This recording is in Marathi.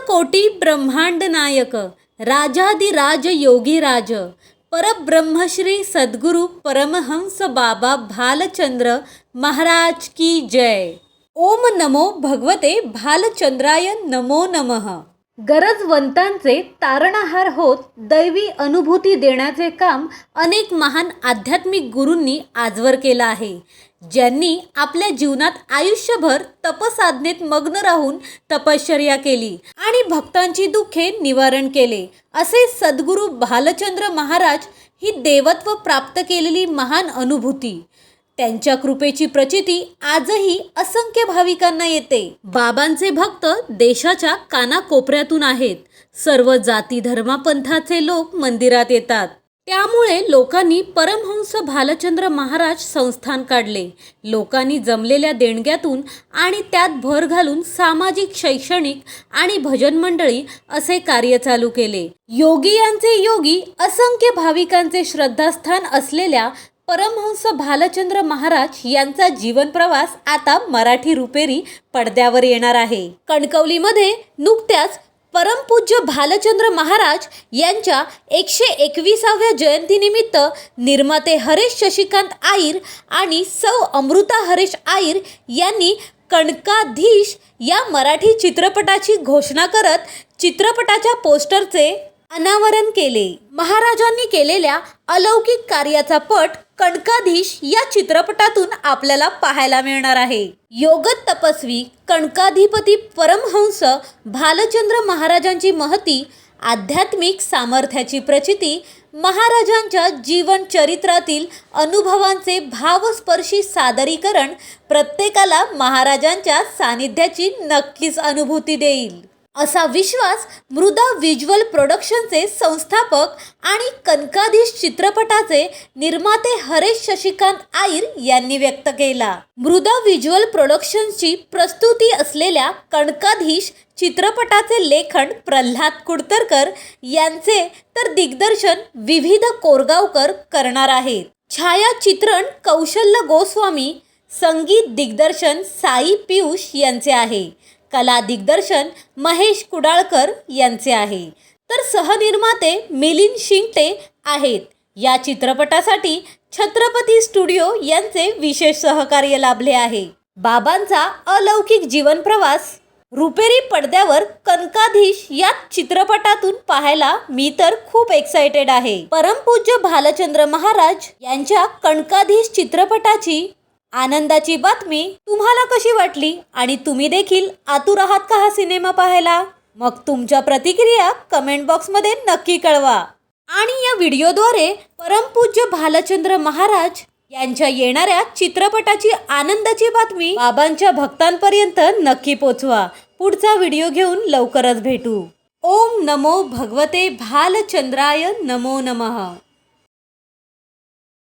कोटी ब्रह्मांड नायक राजाधिराज योगीराज परब्रह्मश्री सद्गुरु परमहंस बाबा भालचंद्र महाराज की जय। ओम नमो भगवते भालचंद्राय नमो नमः। गरजवंतांचे तारणहार होत दैवी अनुभूती देण्याचे काम अनेक महान आध्यात्मिक गुरूंनी आजवर केलं आहे, ज्यांनी आपल्या जीवनात आयुष्यभर तपसाधनेत मग्न राहून तपश्चर्या केली आणि भक्तांची दुःखे निवारण केले। असे सद्गुरू भालचंद्र महाराज ही देवत्व प्राप्त केलेली महान अनुभूती, त्यांच्या कृपेची प्रचिती आजही असंख्य भाविकांना येते। बाबांचे भक्त देशाच्या कानाकोपऱ्यातून आहेत। सर्व जाती धर्मापंथाचे लोक मंदिरात येतात। त्यामुळे लोकांनी परमहंस भालचंद्र महाराज संस्थान काढले। लोकांनी जमलेल्या देणग्यातून आणि त्यात भर घालून सामाजिक, शैक्षणिक आणि भजन मंडळी असे कार्य चालू केले। योगी यांचे योगी असंख्य भाविकांचे श्रद्धास्थान असलेल्या परमहंस भालचंद्र महाराज यांचा जीवन प्रवास आता मराठी रुपेरी पडद्यावर येणार आहे। कणकवलीमध्ये नुकत्याच परमपूज्य भालचंद्र महाराज यांच्या 121व्या जयंतीनिमित्त निर्माते हरेश शशिकांत आईर आणि सौ अमृता हरेश आईर यांनी कणकाधीश या मराठी चित्रपटाची घोषणा करत चित्रपटाच्या पोस्टरचे अनावरण केले। महाराजांनी केलेल्या अलौकिक कार्याचा पट कणकाधीश या चित्रपटातून आपल्याला पाहायला मिळणार आहे। योगत तपस्वी कणकाधिपती परमहंस भालचंद्र महाराजांची महती, आध्यात्मिक सामर्थ्याची प्रचिती, महाराजांच्या जीवन चरित्रातील अनुभवांचे भावस्पर्शी सादरीकरण प्रत्येकाला महाराजांच्या सानिध्याची नक्कीच अनुभूती देईल, असा विश्वास मृदा व्हिज्युअल प्रोडक्शनचे संस्थापक आणि कणकाधीश चित्रपटाचे निर्माते हरेश शशिकांत आईर यांनी व्यक्त केला। मृदा व्हिज्युअल प्रोडक्शनची प्रस्तुती असलेल्या कणकाधीश चित्रपटाचे लेखन प्रल्हाद कुडतरकर यांचे तर दिग्दर्शन विविध कोरगावकर करणार आहेत। छायाचित्रण कौशल्य गोस्वामी, संगीत दिग्दर्शन साई पियुष यांचे आहे, कला दिग्दर्शन महेश कुडाळकर यांचे आहे, तर सहनिर्माते मिलिंद शिंगटे आहेत। या चित्रपटासाठी छत्रपती स्टुडिओ यांचे विशेष सहकार्य लाभले आहे। बाबांचा अलौकिक जीवन प्रवास रुपेरी पडद्यावर कणकाधीश या चित्रपटातून पाहायला मी तर खूप एक्साइटेड आहे। परमपूज्य भालचंद्र महाराज यांच्या कणकाधीश चित्रपटाची आनंदाची बातमी तुम्हाला कशी वाटली आणि तुम्ही देखील आतुर आहात का हा सिनेमा पाहायला? मग तुमच्या प्रतिक्रिया कमेंट बॉक्समध्ये नक्की कळवा आणि या व्हिडिओद्वारे परमपूज्य भालचंद्र महाराज यांच्या येणाऱ्या चित्रपटाची आनंदाची बातमी बाबांच्या भक्तांपर्यंत नक्की पोचवा। पुढचा व्हिडिओ घेऊन लवकरच भेटू। ओम नमो भगवते भालचंद्राय नमो नमः।